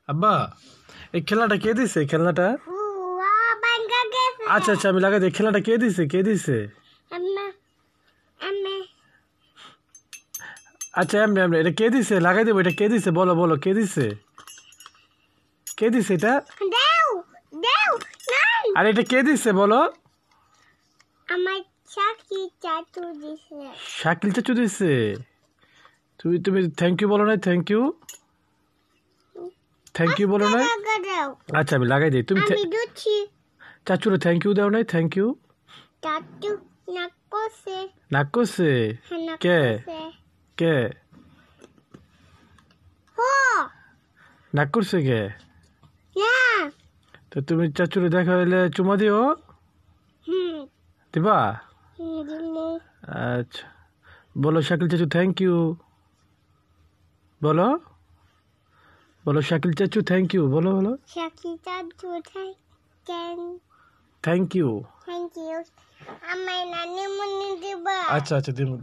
আব্বা এই খেলনাটা কে দিছে খেলনাটা? আচ্ছা আচ্ছা আমি লাগাই দিই। খেলনাটা কে দিছে আচ্ছা এমনি এমনি এটা কে দিছে? লাগাই দেবো। এটা কে দিছে বলো বলো কে দিছে এটা? আর এটা কে দিছে বলো? আমার শাকিল চাচু দিছে। শাকিল চাচু দিছে? তুমি থ্যাংক ইউ বলো না? থ্যাংক ইউ বলো না? আচ্ছা আমি লাগাই দিই। তুমি চাচুরে থ্যাংক ইউ দাও নাই? থ্যাংক ইউ চাচু নাক করছে? কে কে নাক করছে কে? তো তুমি চাচুরে দেখা হইলে চুমা দিও। দিবা? আচ্ছা বলো শাকিল চাচু থ্যাংক ইউ বলো শাকিল চাচু থ্যাংক ইউ বলো শাকিল চাচু থ্যাংক ইউ। আমার নানি মনে দিবা। আচ্ছা আচ্ছা দিমু